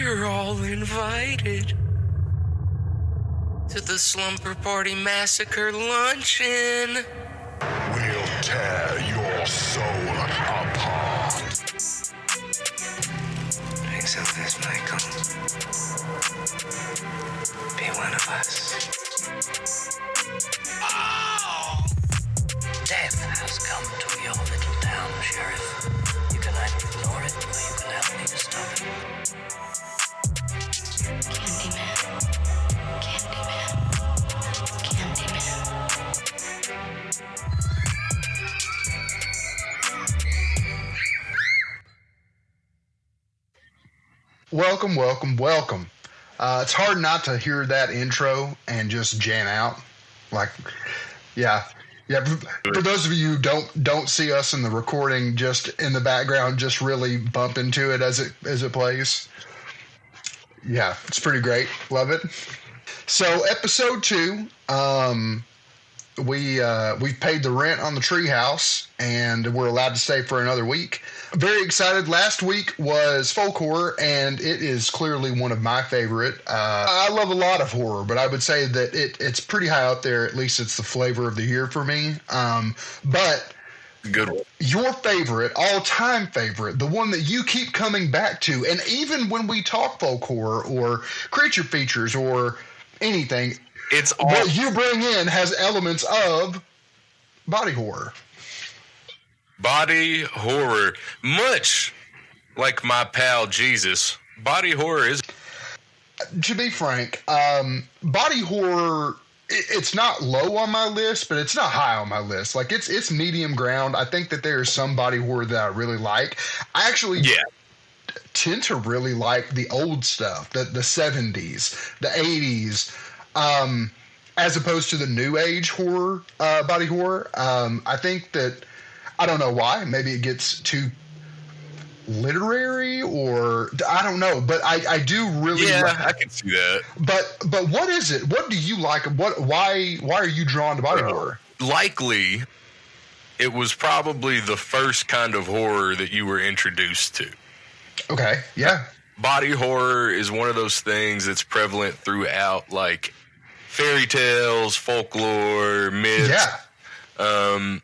You're all invited to the Slumber Party Massacre Luncheon. We'll tear your soul apart. Accept this, Michael. Be one of us. Oh! Death has come to your little town, Sheriff. You can either ignore it, or you can help me to stop it. Candyman. Candyman. Welcome. It's hard not to hear that intro and just jam out. Yeah. For those of you who don't see us in the recording, just in the background, just really bump into it as it plays. Yeah, it's pretty great. Love it. So episode 2, we've paid the rent on the treehouse and we're allowed to stay for another week. Very excited. Last week was folk horror, and it is clearly one of my favorite. I love a lot of horror, but I would say that it's pretty high up there. At least it's the flavor of the year for me. But Good one. your favorite, all-time favorite, the one that you keep coming back to, and even when we talk folk horror or creature features or anything, It's all what you bring in has elements of body horror. body horror. Much like my pal Jesus, body horror is... To be frank, body horror, it's not low on my list, but it's not high on my list. Like, it's medium ground. I think that there's some body horror that I really like. I actually tend to really like the old stuff, the 70s, the 80s, as opposed to the new age horror, body horror. I think that, I don't know why, maybe it gets too literary, or I don't know, but I do really I can see that. But what is it? What do you like? Why are you drawn to body horror? Likely, it was probably the first kind of horror that you were introduced to. Okay, yeah. Body horror is one of those things that's prevalent throughout, like, fairy tales, folklore, myths. Yeah.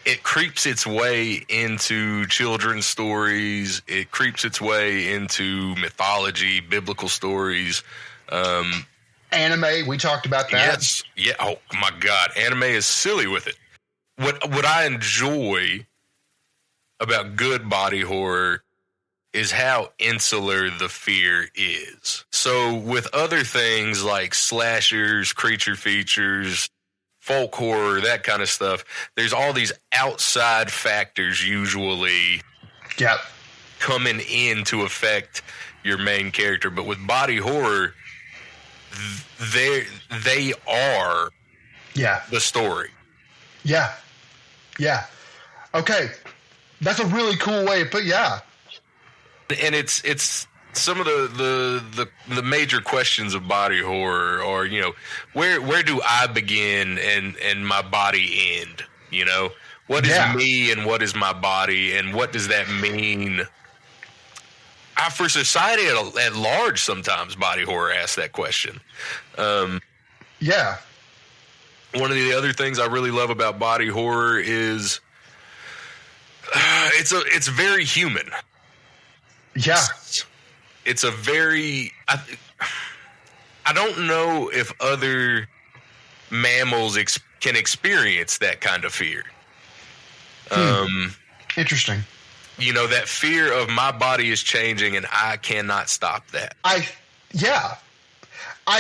It creeps its way into children's stories. It creeps its way into mythology, biblical stories. Anime, we talked about that. Yes. Yeah. Oh my God. Anime is silly with it. What I enjoy about good body horror is how insular the fear is. So with other things like slashers, creature features, folk horror, that kind of stuff, there's all these outside factors usually coming in to affect your main character. But with body horror, they are the story. Yeah. Okay. That's a really cool way to put And it's some of the major questions of body horror are, where do I begin and my body end? What is me and what is my body, and what does that mean? For society at large, sometimes body horror asks that question. One of the other things I really love about body horror is it's very human. Yeah. It's a very... I don't know if other mammals can experience that kind of fear. Interesting. That fear of my body is changing and I cannot stop that. I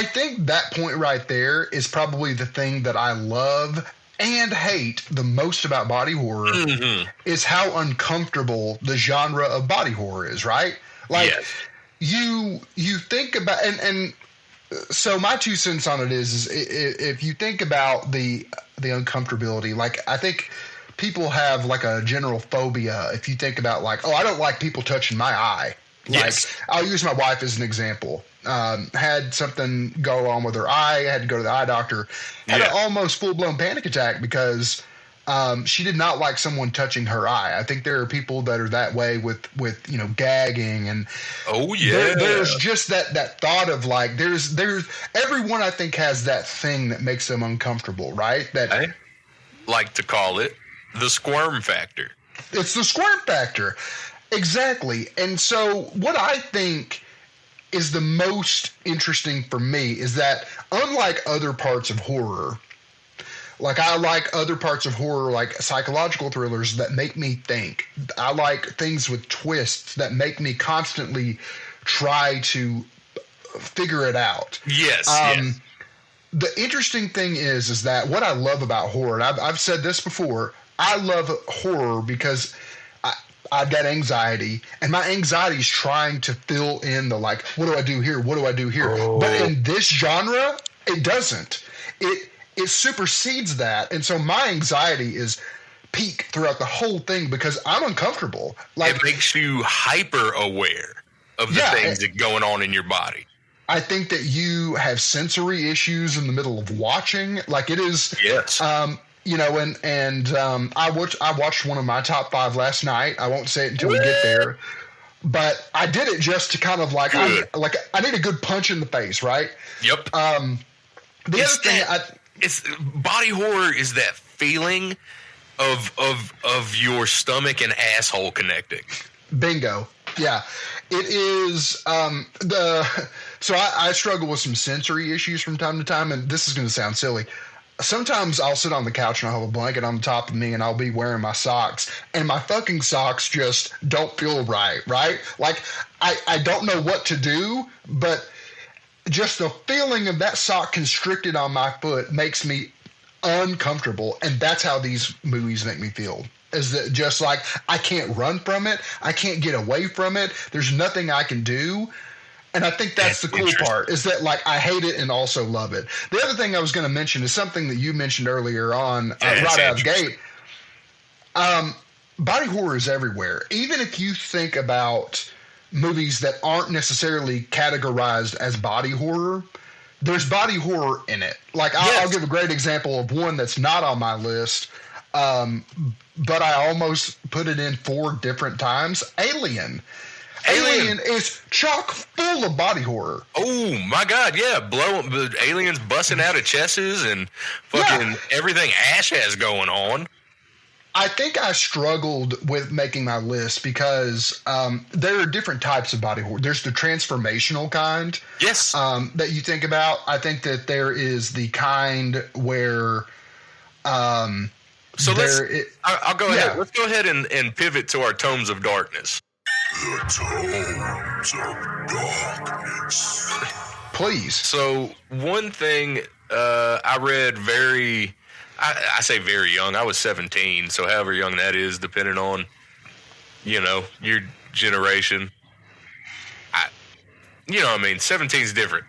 think that point right there is probably the thing that I love and hate the most about body horror, is how uncomfortable the genre of body horror is, right? Like, you think about, and so my 2 cents on it is if you think about the uncomfortability, like, I think people have like a general phobia if you think about, like, I don't like people touching my eye. Like, I'll use my wife as an example. Had something go on with her eye, had to go to the eye doctor, had an almost full-blown panic attack because She did not like someone touching her eye. I think there are people that are that way with gagging and Oh yeah. there's just that thought of like there's everyone I think has that thing that makes them uncomfortable, right? That I like to call it the squirm factor. it's the squirm factor. Exactly. And so what I think is the most interesting for me is that unlike other parts of horror, like I like other parts of horror, like psychological thrillers that make me think. I like things with twists that make me constantly try to figure it out. Yes. The interesting thing is that what I love about horror, and I've said this before, I love horror because I've got anxiety, and my anxiety is trying to fill in the like, what do I do here? What do I do here? Oh. But in this genre, it doesn't. It supersedes that, and so my anxiety is peak throughout the whole thing because I'm uncomfortable. Like It makes you hyper aware of the things that going on in your body. I think that you have sensory issues in the middle of watching. Like it is, Yes. I watched one of my top 5 last night. I won't say it until we get there, but I did it just to kind of like I need a good punch in the face, right? Yep. The other thing It's body horror is that feeling of your stomach and asshole connecting. Bingo. Yeah. It is so I struggle with some sensory issues from time to time, and this is going to sound silly. Sometimes I'll sit on the couch and I'll have a blanket on top of me and I'll be wearing my socks, and my fucking socks just don't feel right? Like I don't know what to do, but just the feeling of that sock constricted on my foot makes me uncomfortable, and that's how these movies make me feel. Is that just like I can't run from it, I can't get away from it, there's nothing I can do. And I think that's the cool part, is that like I hate it and also love it. The other thing I was going to mention is something that you mentioned earlier on, right out of the gate. Body horror is everywhere. Even if you think about movies that aren't necessarily categorized as body horror, there's body horror in it. Like I'll give a great example of one that's not on my list, but I almost put it in 4 different times. Alien is chock full of body horror. Oh my God! Yeah, the aliens busting out of chests and fucking everything Ash has going on. I think I struggled with making my list because there are different types of body horror. There's the transformational kind, yes, that you think about. I think that there is the kind where. I'll go ahead. Let's go ahead and pivot to our tomes of darkness. The Tones of Darkness. Please. So one thing I read I say very young. I was 17, so however young that is, depending on, your generation. 17 is different.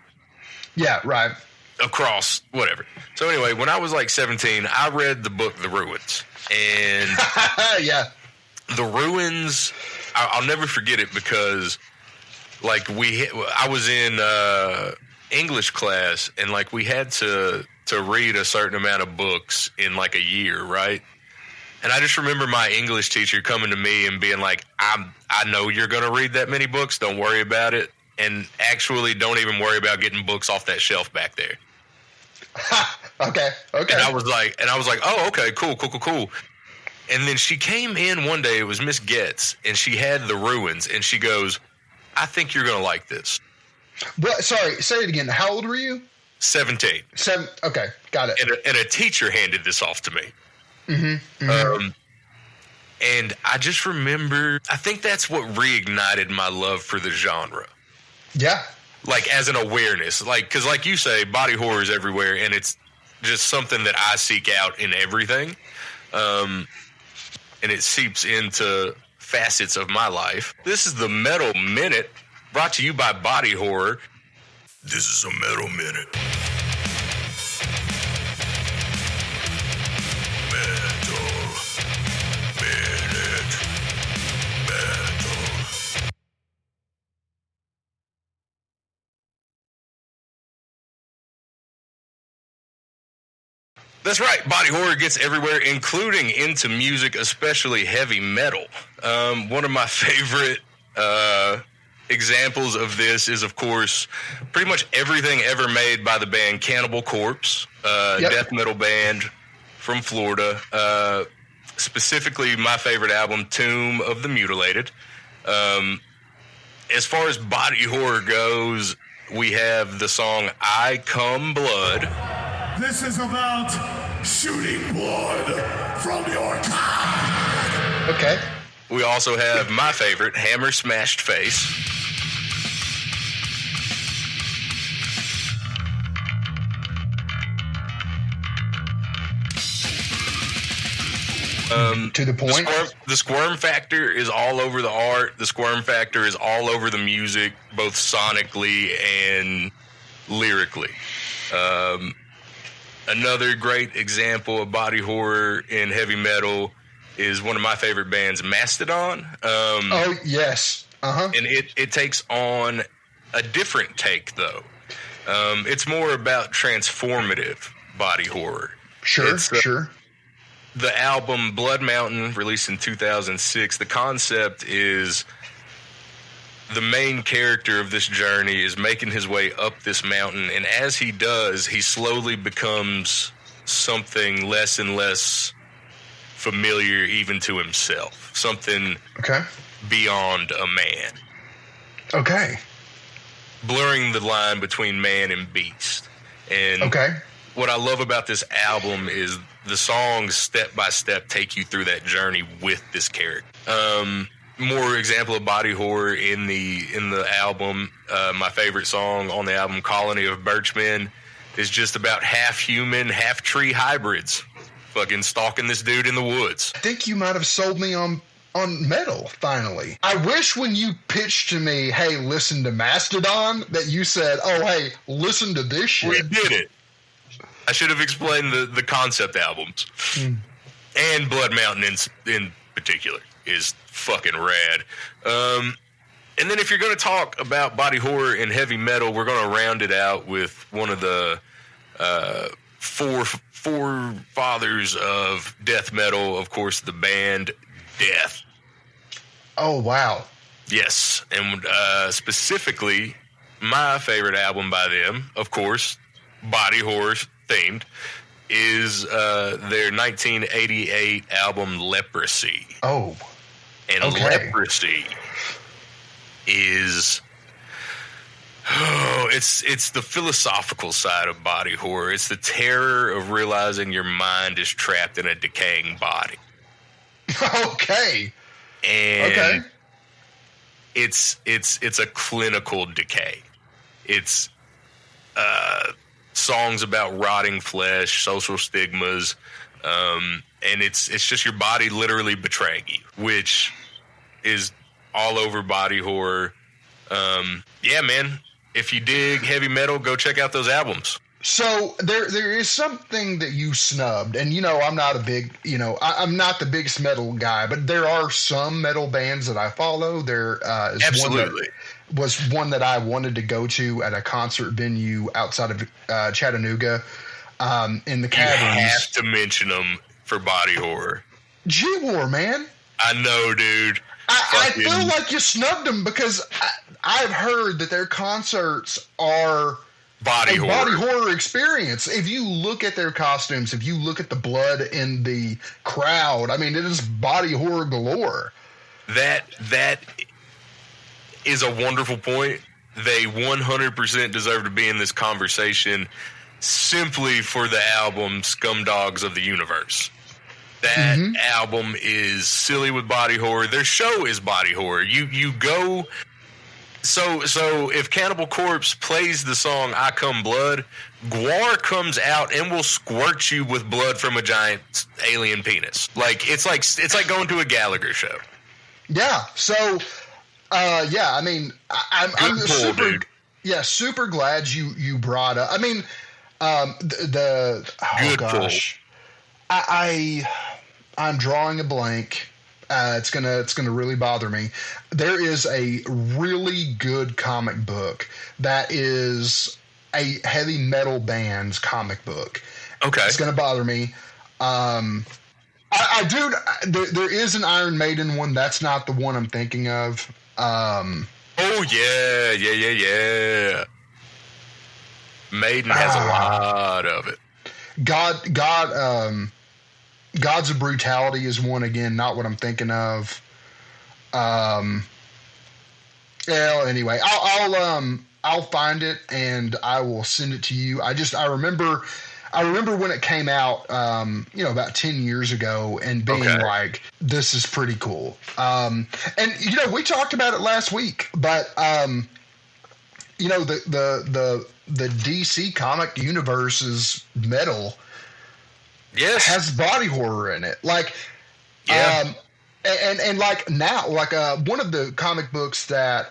Yeah, right. Across whatever. So anyway, when I was like 17, I read the book The Ruins, and yeah, The Ruins. I'll never forget it because, like, I was in English class, and like we had to read a certain amount of books in like a year, right? And I just remember my English teacher coming to me and being like, I know you're going to read that many books. Don't worry about it. And actually don't even worry about getting books off that shelf back there. Okay. And I was like, oh, okay, cool. And then she came in one day, it was Miss Getz, and she had The Ruins, and she goes, I think you're going to like this. What? Sorry, say it again. How old were you? 17. Okay, got it. And a teacher handed this off to me. Mm-hmm. And I just remember, I think that's what reignited my love for the genre. Yeah. Like, as an awareness. Like, because like you say, body horror is everywhere, and it's just something that I seek out in everything. And it seeps into facets of my life. This is the Metal Minute, brought to you by Body Horror. This is a Metal Minute. That's right. Body horror gets everywhere, including into music, especially heavy metal. One of my favorite examples of this is, of course, pretty much everything ever made by the band Cannibal Corpse, death metal band from Florida. Specifically, my favorite album, Tomb of the Mutilated. As far as body horror goes, we have the song I Come Blood. This is about shooting blood from your cock. Okay. We also have my favorite, Hammer Smashed Face. To the point. The squirm factor is all over the art. The squirm factor is all over the music, both sonically and lyrically. Another great example of body horror in heavy metal is one of my favorite bands, Mastodon. Oh, yes. Uh-huh. And it takes on a different take, though. It's more about transformative body horror. Sure, sure. The album Blood Mountain, released in 2006, the concept is the main character of this journey is making his way up this mountain, and as he does, he slowly becomes something less and less familiar even to himself, something beyond a man. Okay. Blurring the line between man and beast. And what I love about this album is the songs step by step take you through that journey with this character. More example of body horror in the album. My favorite song on the album, Colony of Birchmen, is just about half human, half tree hybrids fucking stalking this dude in the woods. I think you might have sold me on metal, finally. I wish when you pitched to me, hey, listen to Mastodon, that you said, oh, hey, listen to this shit. We did it. I should have explained the concept albums. And Blood Mountain in particular is fucking rad. And then if you're going to talk about body horror and heavy metal, we're going to round it out with one of the four fathers of death metal, of course, the band Death. Oh, wow. Yes, and specifically, my favorite album by them, of course, body horror themed, is their 1988 album Leprosy. Oh. And Leprosy is it's the philosophical side of body horror. It's the terror of realizing your mind is trapped in a decaying body. Okay. And it's a clinical decay. It's songs about rotting flesh, social stigmas, and it's just your body literally betraying you, which is all over body horror. Yeah, man. If you dig heavy metal, go check out those albums. So there is something that you snubbed, and I'm not a big, I'm not the biggest metal guy, but there are some metal bands that I follow. There is absolutely one that I wanted to go to at a concert venue outside of Chattanooga, in the caverns. You have to mention them for body horror. G-War, man. I know, dude. I feel like you snubbed them because I've heard that their concerts are body horror experience. If you look at their costumes, if you look at the blood in the crowd, I mean, it is body horror galore. That is a wonderful point. They 100% deserve to be in this conversation simply for the album Scumdogs of the Universe. That album is silly with body horror. Their show is body horror. You go... So if Cannibal Corpse plays the song I Come Blood, Gwar comes out and will squirt you with blood from a giant alien penis. It's like going to a Gallagher show. Yeah. So I mean, I'm super glad you brought up. I mean, I'm drawing a blank. It's gonna really bother me. There is a really good comic book that is a heavy metal band's comic book, Okay. It's going to bother me. I do. There is an Iron Maiden one. That's not the one I'm thinking of. Oh yeah. Maiden has a lot of it. Gods of Brutality is one, again, not what I'm thinking of. Well, anyway, I'll find it and I will send it to you. I remember when it came out, about 10 years ago, and being like, this is pretty cool. And we talked about it last week, but the DC comic universe's metal has body horror in it. Like, and like now, like one of the comic books that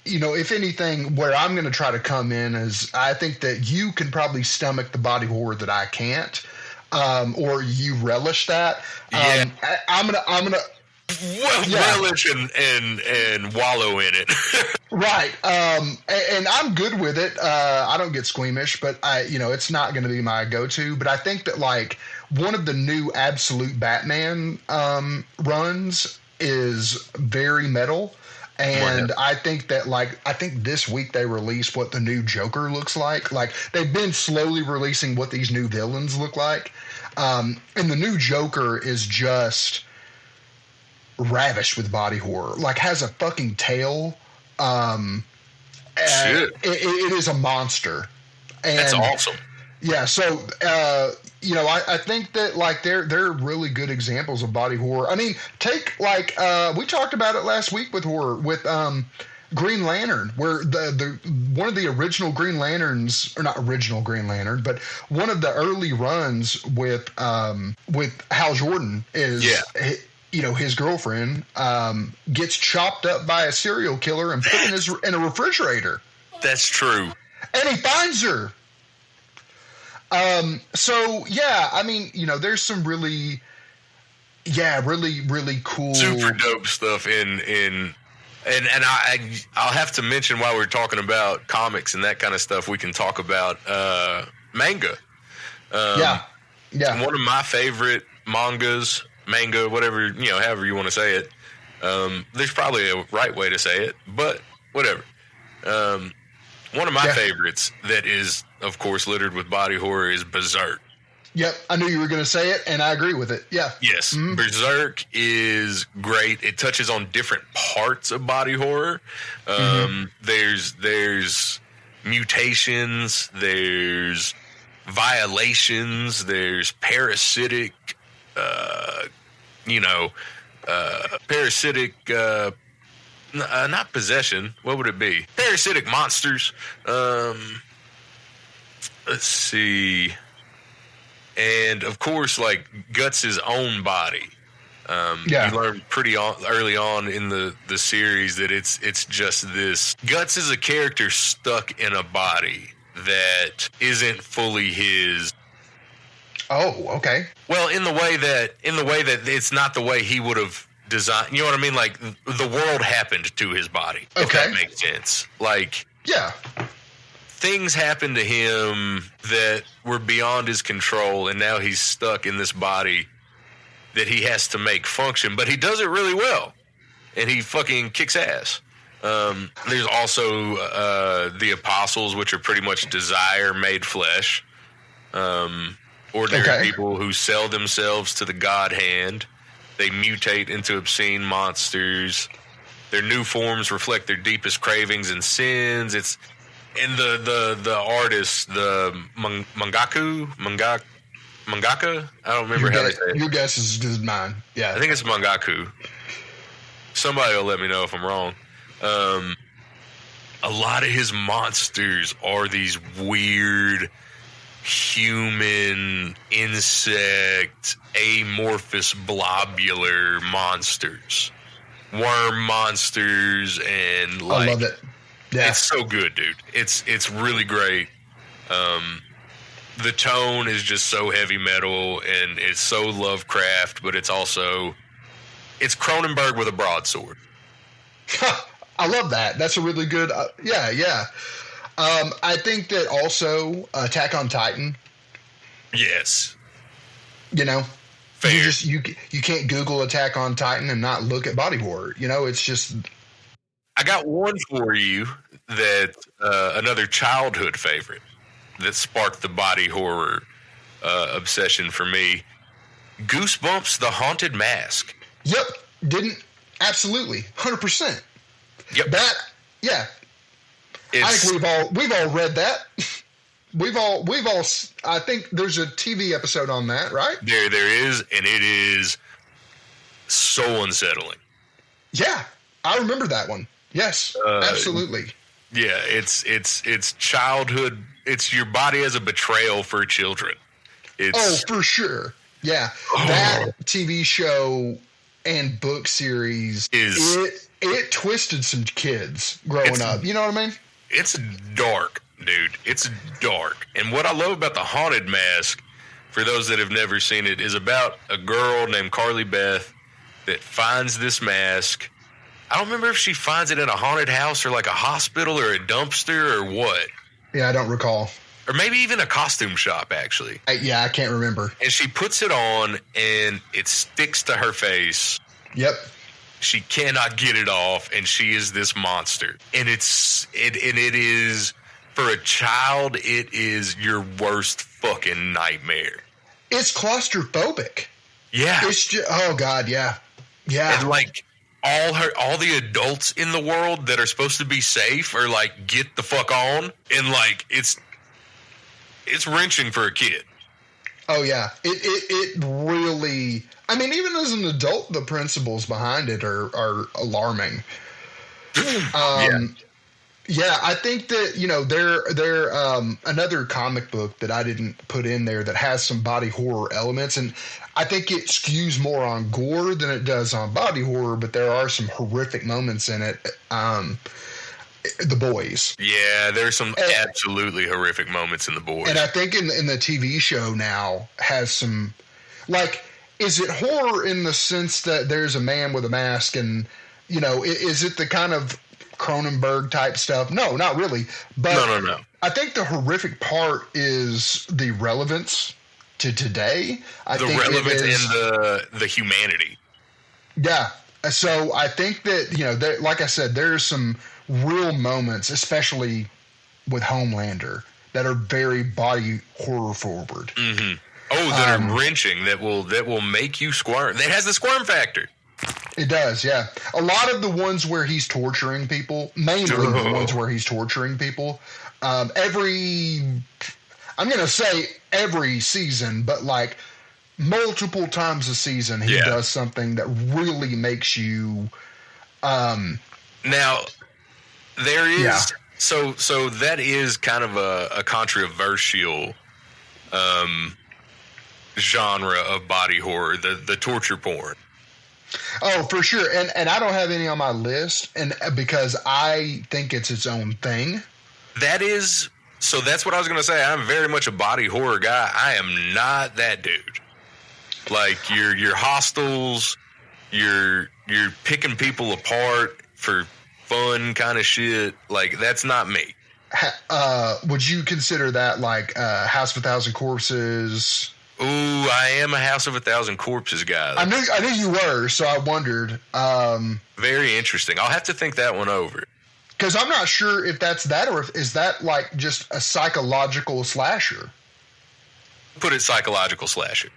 if anything, where I'm going to try to come in is, I think that you can probably stomach the body horror that I can't, or you relish that. I'm gonna relish and wallow in it. Right. And I'm good with it. I don't get squeamish, but it's not going to be my go-to. But I think that, like, one of the new Absolute Batman runs is very metal. And I think that, I think this week they released what the new Joker looks like. Like, they've been slowly releasing what these new villains look like. And the new Joker is just ravished with body horror. Like, has a fucking tail. It is a monster. And that's awesome. Yeah, so I think that, like, they're really good examples of body horror. I mean, take, like, we talked about it last week with horror with Green Lantern, where the one of the original Green Lanterns, or not original Green Lantern, but one of the early runs with Hal Jordan is his girlfriend gets chopped up by a serial killer and put in a refrigerator. That's true. And he finds her. So yeah, I mean, there's some really cool, super dope stuff and I'll have to mention, while we're talking about comics and that kind of stuff, we can talk about manga. One of my favorite manga, whatever, however you want to say it. There's probably a right way to say it, but whatever. One of my favorites that is, of course, littered with body horror is Berserk. Yep, I knew you were going to say it, and I agree with it. Yeah. Yes, Berserk is great. It touches on different parts of body horror. There's mutations, there's violations, there's parasitic, not possession. What would it be? Parasitic monsters. Let's see. And of course, like, Guts' own body. You learn pretty early on in the series that it's just this. Guts is a character stuck in a body that isn't fully his. Oh, okay. Well, in the way that it's not the way he would have designed. You know what I mean? Like, the world happened to his body. If that makes sense. Like, things happened to him that were beyond his control, and now he's stuck in this body that he has to make function. But he does it really well, and he fucking kicks ass. There's also the apostles, which are pretty much desire made flesh. Ordinary people who sell themselves to the God hand. They mutate into obscene monsters. Their new forms reflect their deepest cravings and sins. It's and the artist, the mangaka. I don't remember how they say it. Your guess is good as mine. Yeah, I think it's mangaku. Somebody will let me know if I'm wrong. A lot of his monsters are these weird human, insect, amorphous, blobular monsters. Worm monsters, and like, I love it. Yeah. It's so good, dude. It's really great. The tone is just so heavy metal, and it's so Lovecraft, but it's Cronenberg with a broadsword. I love that. That's a really good. Yeah. I think that also Attack on Titan. Yes. You know, Fair. you can't Google Attack on Titan and not look at body horror. You know, it's just. I got one for you that another childhood favorite that sparked the body horror obsession for me. Goosebumps: The Haunted Mask. Yep. Absolutely 100%. Yep. That. Yeah. I think we've all read that. We've all. I think there's a TV episode on that, right? There is, and it is so unsettling. Yeah, I remember that one. Yes, absolutely. Yeah, it's childhood. It's your body as a betrayal for children. For sure. Yeah, that TV show and book series it twisted some kids growing up. You know what I mean? It's dark, dude. It's dark. And what I love about The Haunted Mask, for those that have never seen it, is about a girl named Carly Beth that finds this mask. I don't remember if she finds it in a haunted house or like a hospital or a dumpster or what. Yeah, I don't recall. Or maybe even a costume shop, actually. I can't remember. And she puts it on, and it sticks to her face. Yep. She cannot get it off, and she is this monster. And it is, for a child, it is your worst fucking nightmare. It's claustrophobic. Yeah. It's just, oh God, yeah. Yeah. And like all the adults in the world that are supposed to be safe are like, get the fuck on. And like, it's wrenching for a kid. Oh yeah. It really, I mean, even as an adult, the principles behind it are alarming. Yeah, I think that, you know, they're another comic book that I didn't put in there that has some body horror elements, and I think it skews more on gore than it does on body horror, but there are some horrific moments in it. The Boys. Yeah, there's some absolutely horrific moments in The Boys. And I think in the TV show now has some, like, is it horror in the sense that there's a man with a mask and, you know, is it the kind of Cronenberg type stuff? No, not really. But no. I think the horrific part is the relevance to today. The relevance and the humanity. Yeah. So I think that, you know, like I said, there's some real moments, especially with Homelander, that are very body horror forward. Mm-hmm. Oh, that are wrenching, that will make you squirm. That has the squirm factor. It does, yeah. A lot of the ones where he's torturing people, mainly the ones where he's torturing people, I'm going to say every season, but like multiple times a season, he does something that really makes you. Now, there is so that is kind of a controversial genre of body horror, the torture porn. Oh, for sure. And I don't have any on my list, and because I think it's its own thing. That's what I was going to say. I'm very much a body horror guy. I am not that dude. Like your hostels, you're picking people apart for fun kind of shit. Like, that's not me. Would you consider that like House of a Thousand Corpses? Ooh, I am a House of a Thousand Corpses guy. I knew you were, so I wondered. Very interesting. I'll have to think that one over. Because I'm not sure if that's that, or is that like just a psychological slasher? Put it psychological slasher.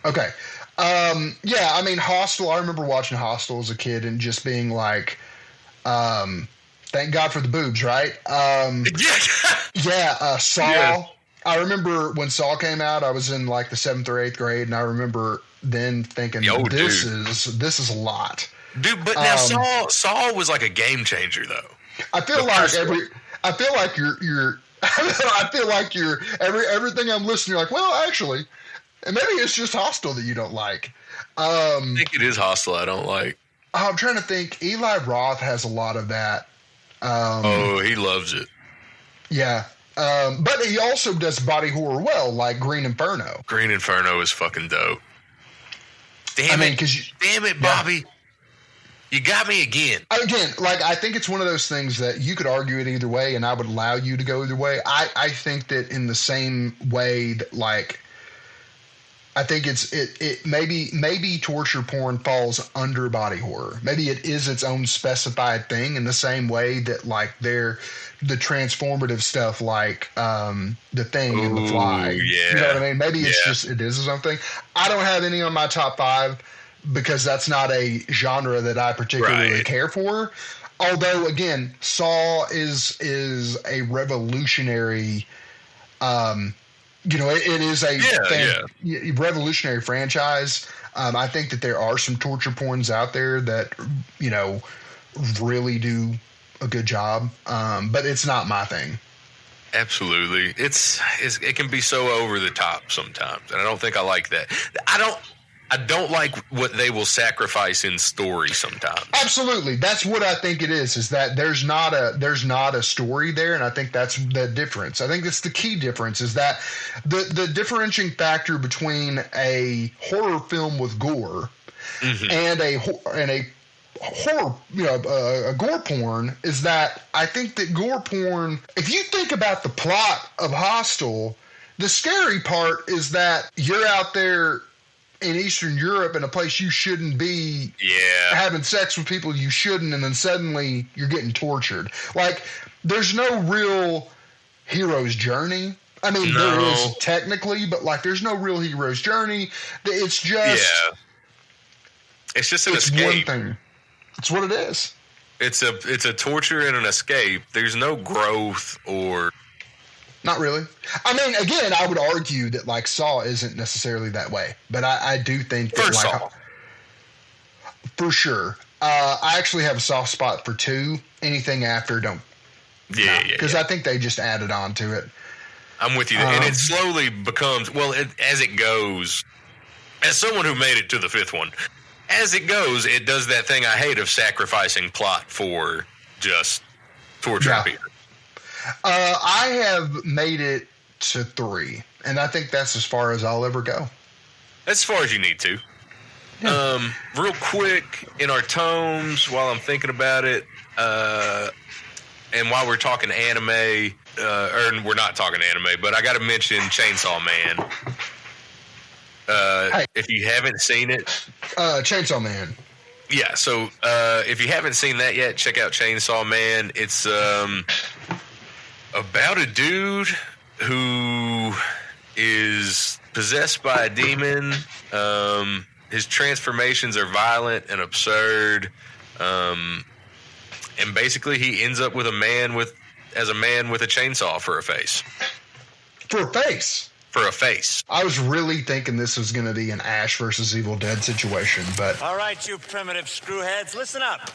Okay. Yeah, I mean, Hostel, I remember watching Hostel as a kid and just being like, thank God for the boobs, right? Saw. Yeah. I remember when Saw came out, I was in like the 7th or 8th grade, and I remember then thinking, this is a lot. Dude, but now Saw was like a game changer, though. I feel like everything I'm listening, you're like, well, actually, and maybe it's just Hostel that you don't like. I think it is Hostel I don't like. I'm trying to think. Eli Roth has a lot of that. He loves it. Yeah. But he also does body horror well, like Green Inferno. Green Inferno is fucking dope. Damn it, Bobby. You got me again. Again, like, I think it's one of those things that you could argue it either way, and I would allow you to go either way. I think that in the same way that, like, I think it maybe torture porn falls under body horror. Maybe it is its own specified thing in the same way that, like, the transformative stuff, like The Thing and The Fly. Yeah. You know what I mean? Maybe it's Yeah. it is its own thing. I don't have any on my top 5 because that's not a genre that I particularly Right. care for. Although, again, Saw is a revolutionary. It is a revolutionary franchise. I think that there are some torture porns out there that, really do a good job. But it's not my thing. Absolutely. It can be so over the top sometimes, and I don't think I like that. I don't like what they will sacrifice in story sometimes. Absolutely. That's what I think it is that there's not a story there, and I think that's the difference. I think that's the key difference, is that the differentiating factor between a horror film with gore and a horror, a gore porn, is that I think that gore porn, if you think about the plot of Hostel, the scary part is that you're out there in Eastern Europe in a place you shouldn't be, having sex with people you shouldn't, and then suddenly you're getting tortured. Like, there's no real hero's journey. I mean, there is technically, but, like, there's no real hero's journey. It's just... Yeah. It's just an escape. One thing. It's what it is. It's a torture and an escape. There's no growth or... Not really. I mean, again, I would argue that, like, Saw isn't necessarily that way, but I do think that, First like, Saw. For sure. I actually have a soft spot for 2. Anything after, don't. Yeah. Because I think they just added on to it. I'm with you. And it slowly becomes, as it goes, as someone who made it to the 5th one, as it goes, it does that thing I hate of sacrificing plot for just torture people. I have made it to 3, and I think that's as far as I'll ever go. As far as you need to. Yeah. Real quick, in our tomes, while I'm thinking about it, and while we're talking anime, or we're not talking anime, but I got to mention Chainsaw Man. If you haven't seen it, Chainsaw Man. Yeah, so if you haven't seen that yet, check out Chainsaw Man. It's about a dude who is possessed by a demon. His transformations are violent and absurd. And basically he ends up with a man with a chainsaw for a face. For a face? For a face. I was really thinking this was going to be an Ash versus Evil Dead situation, but... All right, you primitive screwheads, listen up.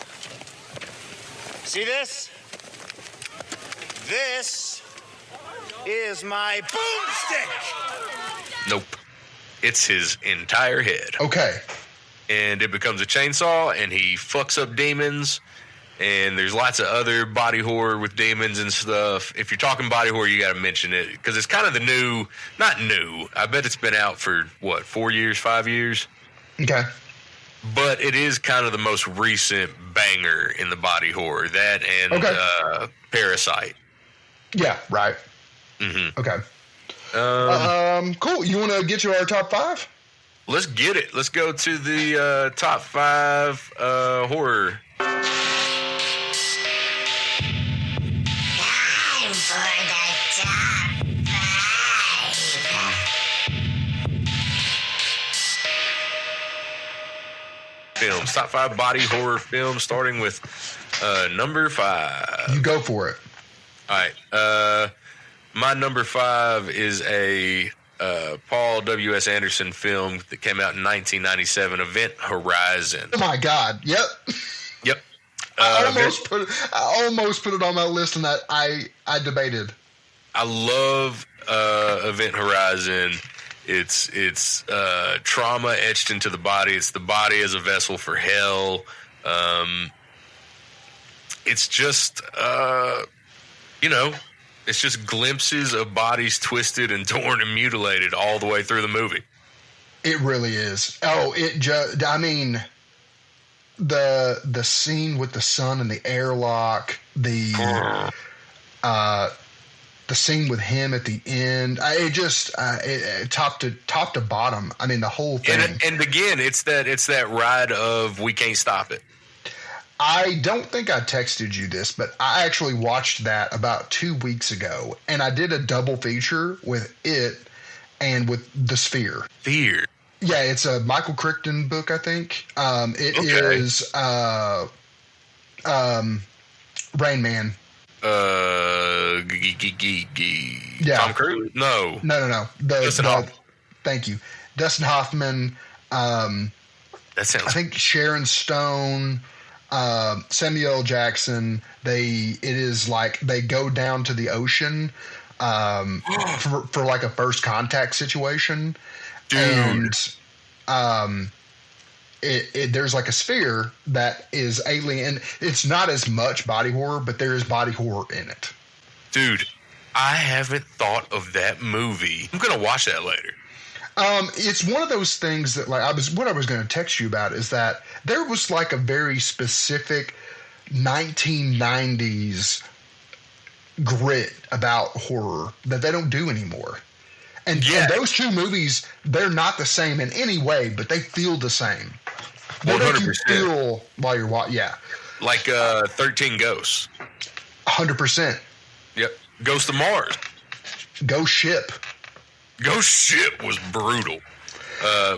See this? This is my boomstick. Nope. It's his entire head. Okay. And it becomes a chainsaw, and he fucks up demons. And there's lots of other body horror with demons and stuff. If you're talking body horror, you got to mention it, because it's kind of the new, not new. I bet it's been out for, 4 years, 5 years? Okay. But it is kind of the most recent banger in the body horror. That and Parasite. Yeah, right. Mm-hmm. Okay. Cool. You want to get to our top 5? Let's get it. Let's go to the top 5 horror. Films. Top 5 body horror films, starting with number 5. You go for it. All right. My number 5 is a Paul W.S. Anderson film that came out in 1997, Event Horizon. Oh my God! Yep. Yep. I almost put it on my list, and that I debated. I love Event Horizon. It's trauma etched into the body. It's the body as a vessel for hell. It's just it's just glimpses of bodies twisted and torn and mutilated all the way through the movie. It really is. Oh, the scene with the son in the airlock, the scene with him at the end, top to bottom. I mean, the whole thing. And again, it's that ride of we can't stop it. I don't think I texted you this, but I actually watched that about 2 weeks ago, and I did a double feature with it and with The Sphere. Fear. Yeah, it's a Michael Crichton book, I think. It is Rain Man. Yeah. Tom Cruise? No. Dustin Hoffman. Thank you. Dustin Hoffman. That sounds. I think Sharon Stone, Samuel L. Jackson. It is like they go down to the ocean for like a first contact situation. Dude. And there's like a sphere that is alien. It's not as much body horror, but there is body horror in it. Dude, I haven't thought of that movie. I'm gonna watch that later. It's one of those things that what I was going to text you about is that there was like a very specific 1990s grit about horror that they don't do anymore. And those two movies, they're not the same in any way, but they feel the same. They make you feel while you're watching. Yeah. Like 13 Ghosts. 100%. Yep. Ghost of Mars. Ghost Ship. Ghost Ship was brutal.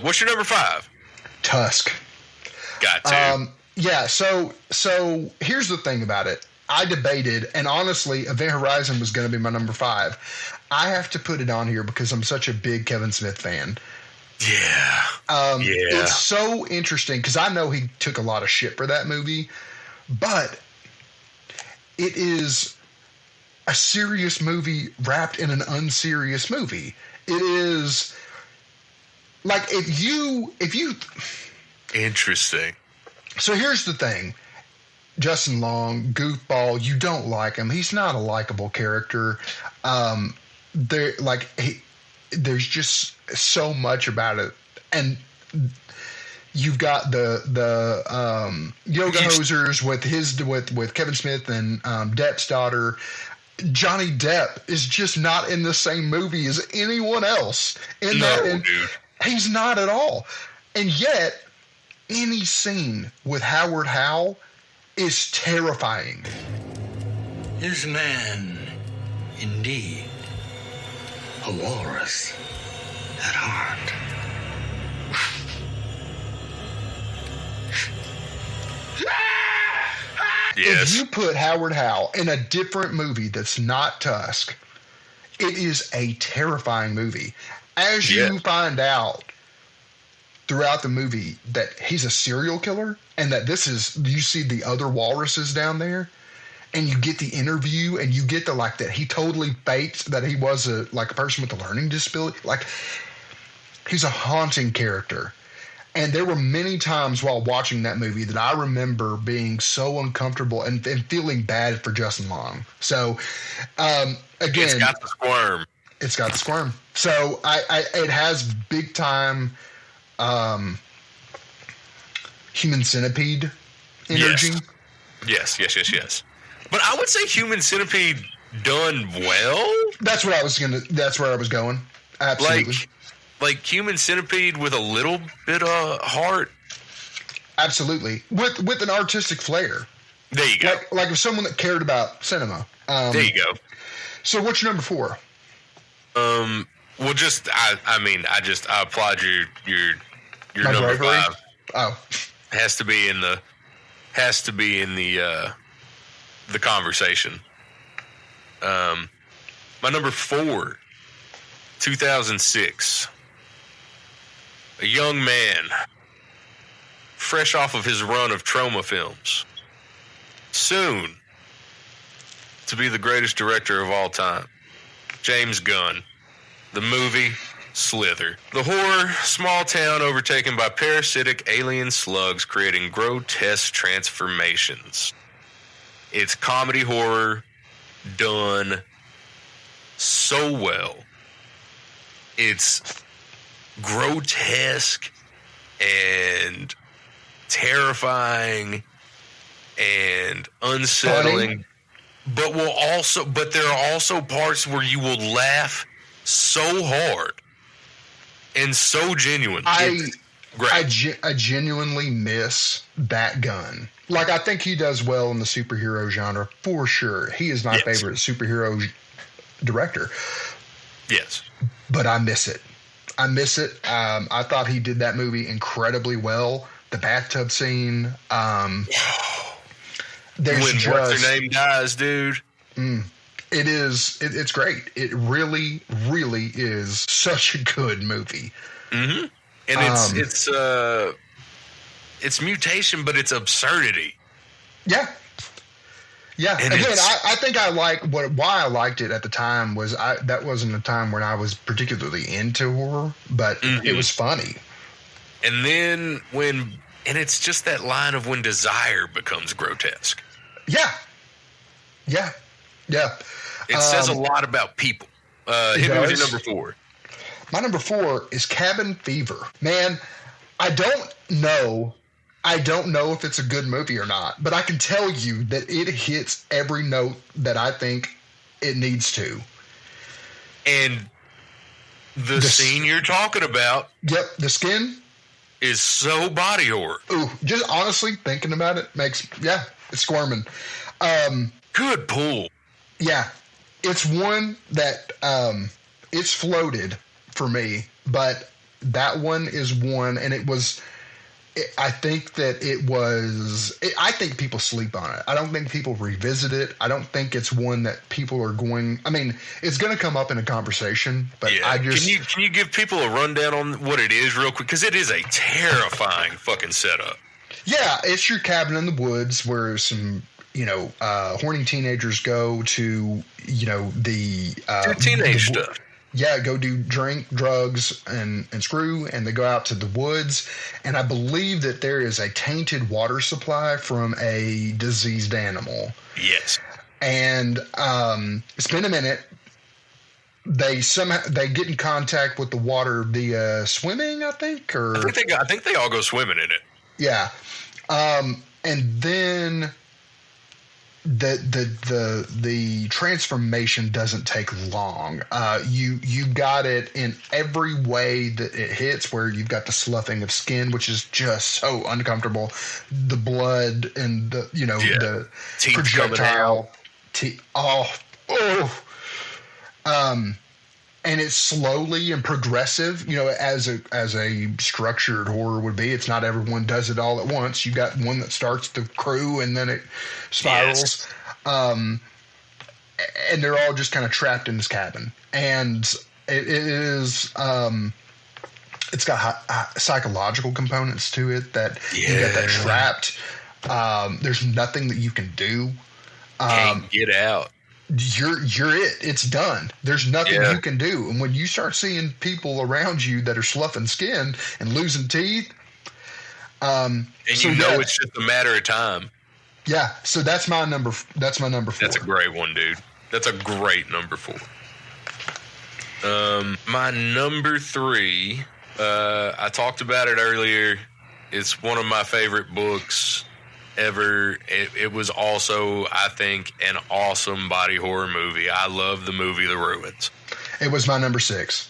What's your number 5? Tusk. Got to. Yeah, so here's the thing about it. I debated, and honestly, Event Horizon was going to be my number 5. I have to put it on here because I'm such a big Kevin Smith fan. Yeah. It's so interesting because I know he took a lot of shit for that movie, but it is a serious movie wrapped in an unserious movie. It is like if you interesting. So here's the thing. Justin Long, goofball, you don't like him. He's not a likable character. There's just so much about it. And you've got the yoga hosers with Kevin Smith and Depp's daughter. Johnny Depp is just not in the same movie as anyone else. Dude. He's not at all. And yet, any scene with Howard Howe is terrifying. Is man indeed a walrus at heart? Yes. If you put Howard Howe in a different movie that's not Tusk, it is a terrifying movie. As you find out throughout the movie that he's a serial killer and that you see the other walruses down there and you get the interview and you get that he totally faked that he was a person with a learning disability. Like, he's a haunting character. And there were many times while watching that movie that I remember being so uncomfortable and feeling bad for Justin Long. So, again, it's got the squirm. It's got the squirm. So it has big time Human Centipede energy. Yes. But I would say Human Centipede done well. That's where I was going. Absolutely. Like Human Centipede with a little bit of heart. Absolutely. With an artistic flair. There you go. Like if someone that cared about cinema. There you go. So what's your number 4? Well, I applaud your number bravery? 5. Oh, has to be in the conversation. My number 4, 2006. A young man, fresh off of his run of trauma films, soon to be the greatest director of all time. James Gunn. The movie Slither. The horror, small town overtaken by parasitic alien slugs creating grotesque transformations. It's comedy horror done so well. It's grotesque and terrifying and unsettling, Funny. but there are also parts where you will laugh so hard and so genuine. It's great. I genuinely miss that gun. Like, I think he does well in the superhero genre for sure. He is my favorite superhero director. Yes, but I miss it. I thought he did that movie incredibly well. The bathtub scene. What's her name dies, dude. It's great. It really, really is such a good movie. Mm-hmm. And it's mutation, but it's absurdity. Yeah. Yeah. And again, I think why I liked it at the time was that wasn't a time when I was particularly into horror, but it was funny. And then and it's just that line of when desire becomes grotesque. Yeah. Yeah. Yeah. It says a lot about people. Hit me with your number 4. My number 4 is Cabin Fever. Man, I don't know if it's a good movie or not, but I can tell you that it hits every note that I think it needs to. And the scene you're talking about. Yep, the skin is so body horror. Ooh, just honestly thinking about it it's squirming. Good pull. Yeah, it's one that it's floated for me, but that one is one, and I think people sleep on it. I don't think people revisit it. I don't think it's one that people are going. I mean, it's going to come up in a conversation, but can you give people a rundown on what it is real quick? Because it is a terrifying fucking setup. Yeah, it's your cabin in the woods where some horny teenagers go to the teenage stuff. Yeah, go do drink, drugs, and screw, and they go out to the woods. And I believe that there is a tainted water supply from a diseased animal. Yes. And it's been a minute. They get in contact with the water via swimming, I think, or I think they all go swimming in it. Yeah. And then the transformation doesn't take long. You got it in every way that it hits, where you've got the sloughing of skin, which is just so uncomfortable. The blood and the teeth projectile. And it's slowly and progressive, as a structured horror would be. It's not everyone does it all at once. You got one that starts the crew and then it spirals. Yes. And they're all just kind of trapped in this cabin. And it is, it's got psychological components to it that you got that trapped. There's nothing that you can do. Can't get out. You're it. It's done. There's nothing you can do. And when you start seeing people around you that are sloughing skin and losing teeth, it's just a matter of time. Yeah. So that's my number 4. That's a great one, dude. That's a great number 4. My number 3, I talked about it earlier. It's one of my favorite books ever. It was also, I think, an awesome body horror movie. I love the movie The Ruins. It was my number 6.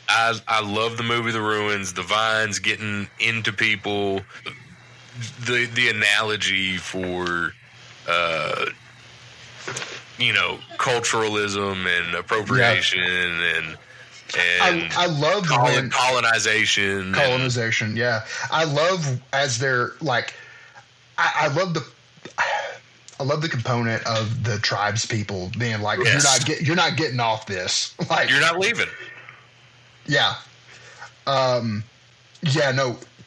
I love the movie The Ruins. The vines getting into people. The analogy for culturalism and appropriation and I love colonization. Colonization, yeah. I love as they're like. I love the component of the tribes people being like, you're not getting off this. Like, you're not leaving. Yeah.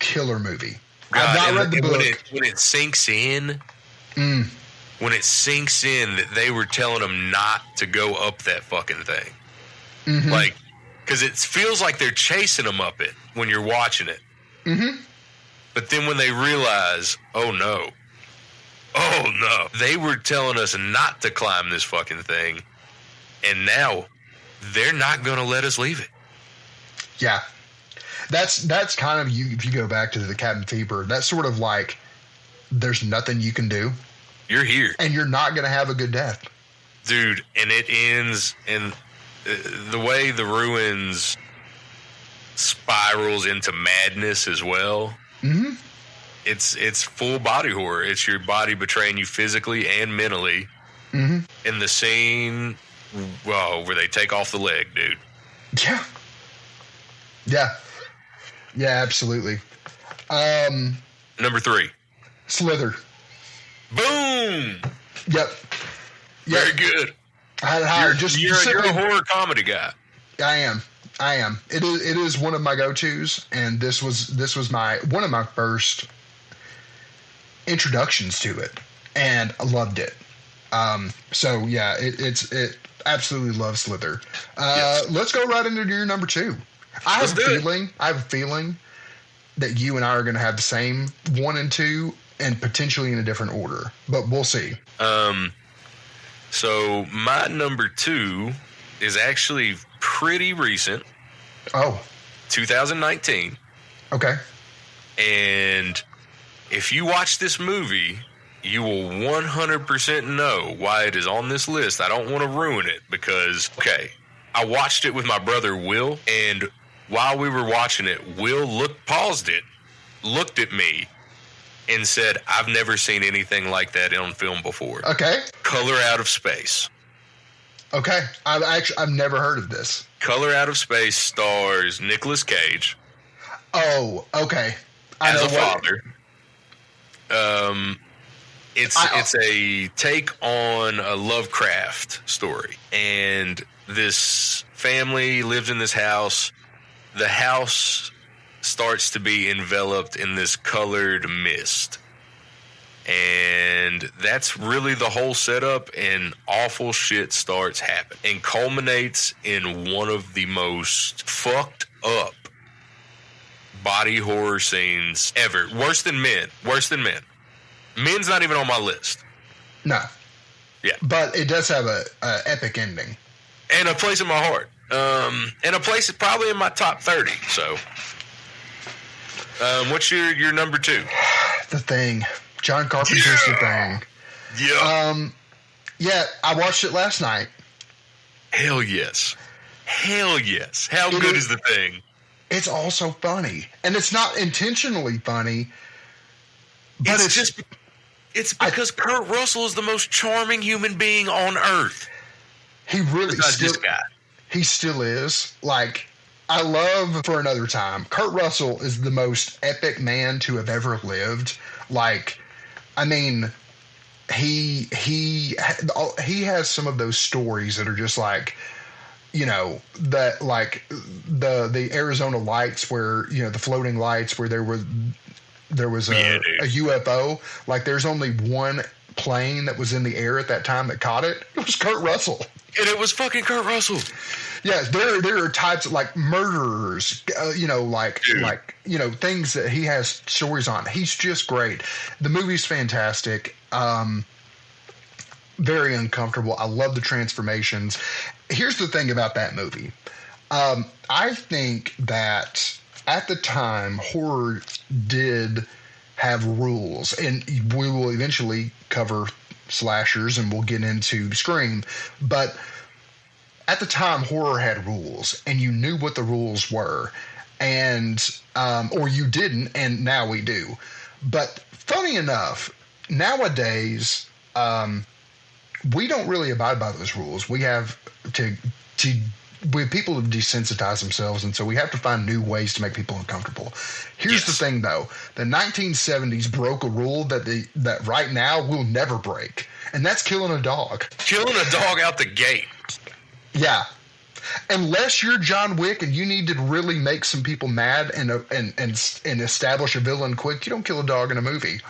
Killer movie. I've not read the book. When it sinks in, that they were telling them not to go up that fucking thing. Mm-hmm. Like, because it feels like they're chasing them up it when you're watching it. Mm-hmm. But then when they realize, oh no, they were telling us not to climb this fucking thing, and now they're not going to let us leave it. Yeah. That's kind of you. If you go back to the cabin fever, that's sort of like there's nothing you can do. You're here, and you're not going to have a good death, dude. And it ends in the way the ruins spirals into madness as well. Mm-hmm. It's full body horror. It's your body betraying you physically and mentally. Mm-hmm. In the scene, where they take off the leg, dude. Yeah, absolutely. Number 3, Slither. Boom. Yep. Very good. I had higher. You're a horror comedy guy. I am. It is one of my go-tos, and this was one of my first introductions to it, and I loved it. So yeah, it absolutely loves Slither. Yes. Let's go right into your number 2. I have a feeling that you and I are going to have the same 1 and 2, and potentially in a different order, but we'll see. So my number 2 is actually pretty recent. Oh, 2019. Okay. And if you watch this movie, you will 100% know why it is on this list. I don't want to ruin it because, I watched it with my brother Will, and while we were watching it, Will paused it, looked at me, and said, "I've never seen anything like that on film before." Okay. Color Out of Space. Okay. I've never heard of this. Color Out of Space stars Nicolas Cage. Oh, okay. As a father. It's a take on a Lovecraft story. And this family lives in this house. The house starts to be enveloped in this colored mist. And that's really the whole setup, and awful shit starts happening and culminates in one of the most fucked up body horror scenes ever. Worse than Men. Men's not even on my list. No. Yeah. But it does have a epic ending. And a place in my heart. And a place probably in my top 30. So, what's your number 2? The Thing. John Carpenter's The Thing. Yeah. Yeah, I watched it last night. Hell yes. How good is The Thing? It's also funny. And it's not intentionally funny. But it's because Kurt Russell is the most charming human being on earth. He really this guy. He still is. Like, I love For Another Time. Kurt Russell is the most epic man to have ever lived. Like, I mean, he has some of those stories that are just like, that like the Arizona lights where, the floating lights where there was a UFO. Like, there's only one plane that was in the air at that time that caught it. It was Kurt Russell. And it was fucking Kurt Russell. Yes, there are types of like murderers, things that he has stories on. He's just great. The movie's fantastic. Very uncomfortable. I love the transformations. Here's the thing about that movie. I think that at the time, horror did have rules, and we will eventually cover slashers and we'll get into Scream, but at the time, horror had rules, and you knew what the rules were, and or you didn't, and now we do. But funny enough, nowadays we don't really abide by those rules. We have people have desensitized themselves, and so we have to find new ways to make people uncomfortable. Here's the thing, though: the 1970s broke a rule that right now we'll never break, and that's killing a dog. Killing a dog out the gate. Yeah. Unless you're John Wick and you need to really make some people mad and establish a villain quick, you don't kill a dog in a movie.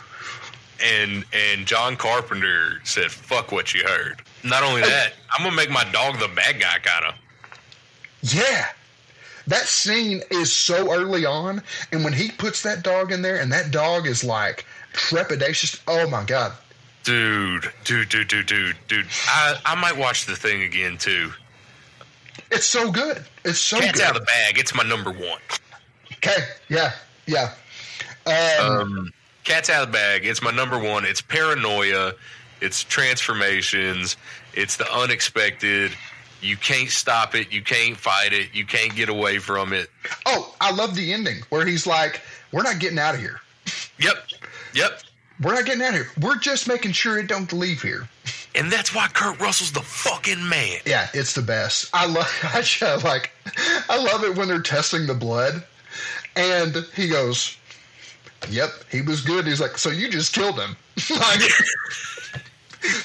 And John Carpenter said, "Fuck what you heard." Not only that, I'm gonna make my dog the bad guy, kind of. Yeah. That scene is so early on, and when he puts that dog in there, and that dog is like trepidatious. Oh my God. Dude. I might watch The Thing again too. It's so good. It's so Cat's good. out of the bag. It's my number 1. Okay. Yeah. Yeah. Cat's out of the bag. It's my number one. It's paranoia. It's transformations. It's the unexpected. You can't stop it. You can't fight it. You can't get away from it. Oh, I love the ending where he's like, we're not getting out of here. Yep. We're not getting out of here. We're just making sure it don't leave here. And that's why Kurt Russell's the fucking man. Yeah, it's the best. I love it when they're testing the blood, and he goes, "Yep, he was good." He's like, "So you just killed him?" Like,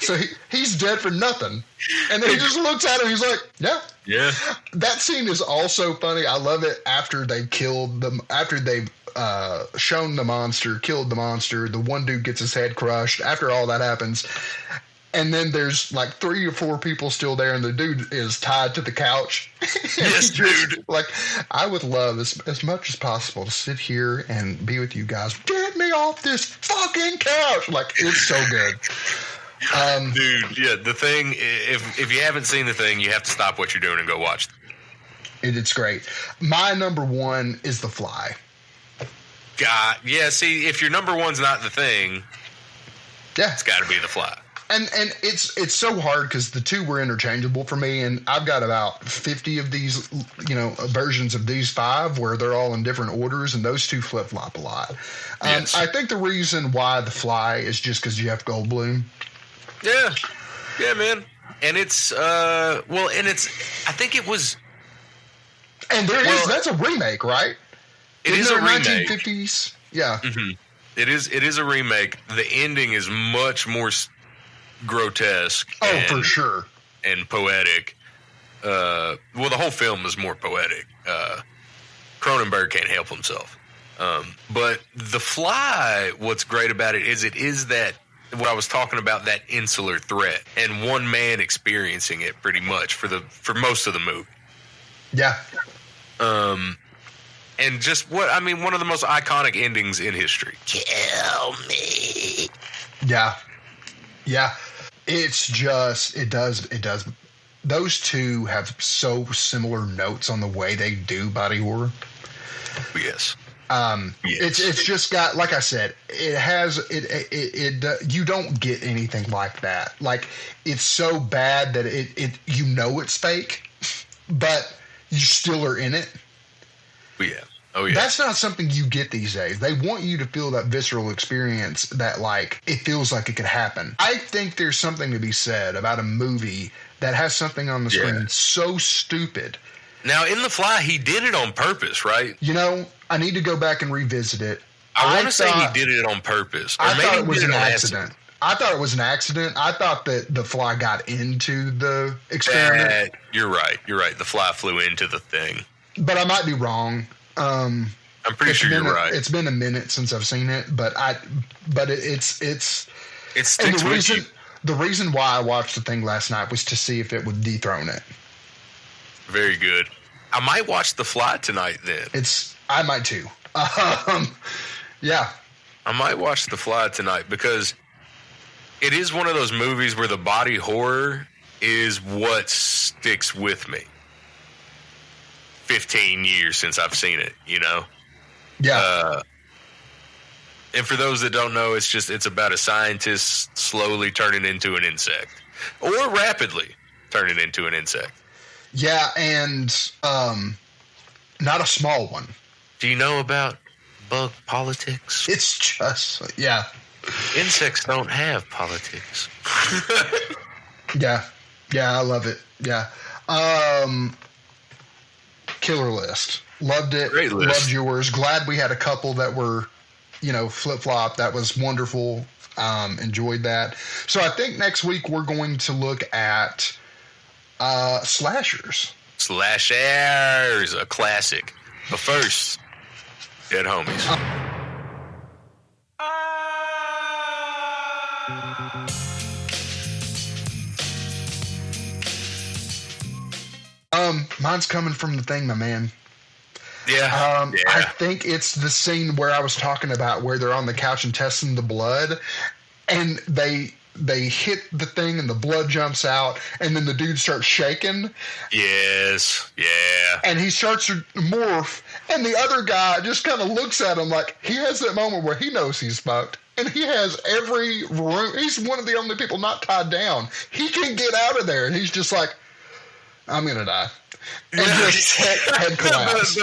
so he's dead for nothing. And then he just looks at him. He's like, "Yeah." That scene is also funny. I love it after they killed them. After they've shown the monster, killed the monster. The one dude gets his head crushed. After all that happens. And then there's like 3 or 4 people still there, and the dude is tied to the couch. Yes, dude. Like, I would love as much as possible to sit here and be with you guys. Get me off this fucking couch. Like, it's so good. Dude, yeah, The Thing, if you haven't seen The Thing, you have to stop what you're doing and go watch it. It's great. My number one is The Fly. God, yeah, see, if your number one's not The Thing, yeah, it's got to be The Fly. And it's so hard because the two were interchangeable for me, and I've got about 50 of these, versions of these 5 where they're all in different orders, and those two flip flop a lot. Yes. I think the reason why The Fly is just because Jeff Goldblum. Yeah, man, and it's I think it was, and that's a remake, right? It is a remake. 1950s, yeah. Mm-hmm. It is a remake. The ending is much more grotesque. For sure. And poetic. The whole film is more poetic. Cronenberg can't help himself. But The Fly, what's great about it is that what I was talking about, that insular threat, and one man experiencing it pretty much for most of the movie. Yeah. And just one of the most iconic endings in history. Kill me. Yeah. Yeah. It's just, it does. Those two have so similar notes on the way they do body horror. Yes. Yes. It's just got, like I said, it has, you don't get anything like that. Like, it's so bad that it's fake, but you still are in it. Yeah. Oh, yeah. That's not something you get these days. They want you to feel that visceral experience that, like, it feels like it could happen. I think there's something to be said about a movie that has something on the screen so stupid. Now, in The Fly, he did it on purpose, right? I need to go back and revisit it. I want to say he did it on purpose. Or I thought maybe it was an accident. I thought it was an accident. I thought that the fly got into the experiment. You're right. The fly flew into the thing. But I might be wrong. I'm pretty sure you're right. It's been a minute since I've seen it, but it sticks with you. The reason why I watched the thing last night was to see if it would dethrone it. Very good. I might watch The Fly tonight then. I might too. Yeah. I might watch The Fly tonight because it is one of those movies where the body horror is what sticks with me. 15 years since I've seen it, Yeah. And for those that don't know, it's about a scientist slowly turning into an insect, or rapidly turning into an insect. Yeah, and not a small one. Do you know about bug politics? It's just, yeah. Insects don't have politics. Yeah, I love it. Yeah. Killer list. Loved it. Great list. Loved yours. Glad we had a couple that were, flip-flop. That was wonderful. Enjoyed that. So I think next week we're going to look at slashers. Slashers, a classic. But first, Dead Homies. Mine's coming from The Thing, my man. Yeah. I think it's the scene where I was talking about where they're on the couch and testing the blood, and they they hit the thing and the blood jumps out, and then the dude starts shaking. Yes, yeah. And he starts to morph, and the other guy just kind of looks at him like he has that moment where he knows he's fucked. And he has every room. He's one of the only people not tied down. He can get out of there, and he's just like, I'm going to die. And just head collapse.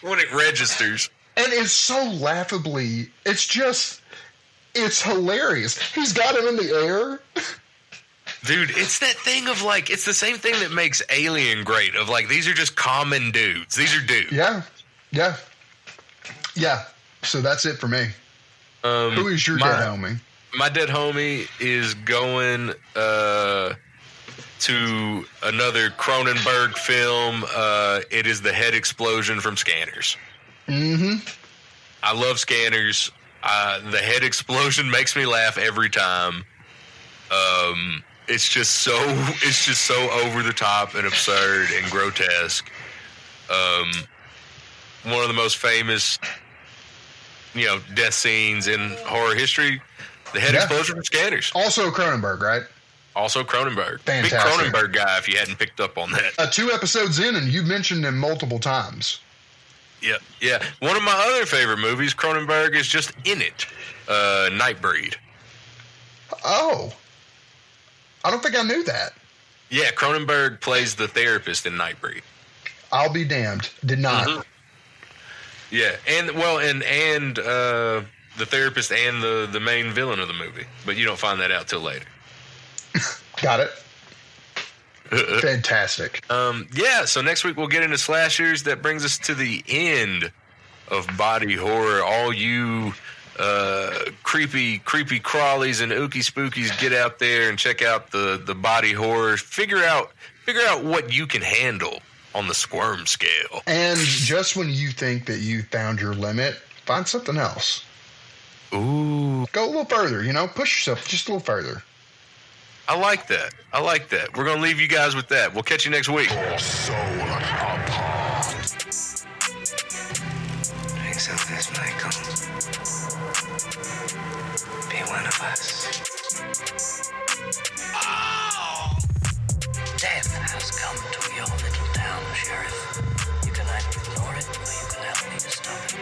When it registers. And it's so laughably, it's hilarious. He's got him in the air. Dude, it's that thing of like, it's the same thing that makes Alien great, of like, these are just common dudes. These are dudes. Yeah. So that's it for me. Who is your dead homie? My dead homie is going to another Cronenberg film. It is the head explosion from Scanners. Mm-hmm. I love Scanners. The head explosion makes me laugh every time. It's just so over the top and absurd and grotesque. One of the most famous, death scenes in horror history. The head explosion from Scanners. Also Cronenberg, right? Also Cronenberg. Fantastic. Big Cronenberg guy, if you hadn't picked up on that. 2 episodes in, and you've mentioned him multiple times. Yeah. One of my other favorite movies, Cronenberg, is just in it. Nightbreed. Oh. I don't think I knew that. Yeah, Cronenberg plays the therapist in Nightbreed. I'll be damned. Did not. Mm-hmm. Yeah, and the therapist and the main villain of the movie. But you don't find that out till later. Got it. Fantastic. So next week we'll get into slashers. That brings us to the end of body horror. All you creepy crawlies and ookie spookies, get out there and check out the body horror. Figure out what you can handle on the squirm scale. And just when you think that you found your limit, find something else. Ooh. Go a little further, push yourself just a little further. I like that. We're going to leave you guys with that. We'll catch you next week. Drink some of this, Michael. Be one of us. Oh! Death has come to your little town, Sheriff. You can either ignore it or you can help me to stop it.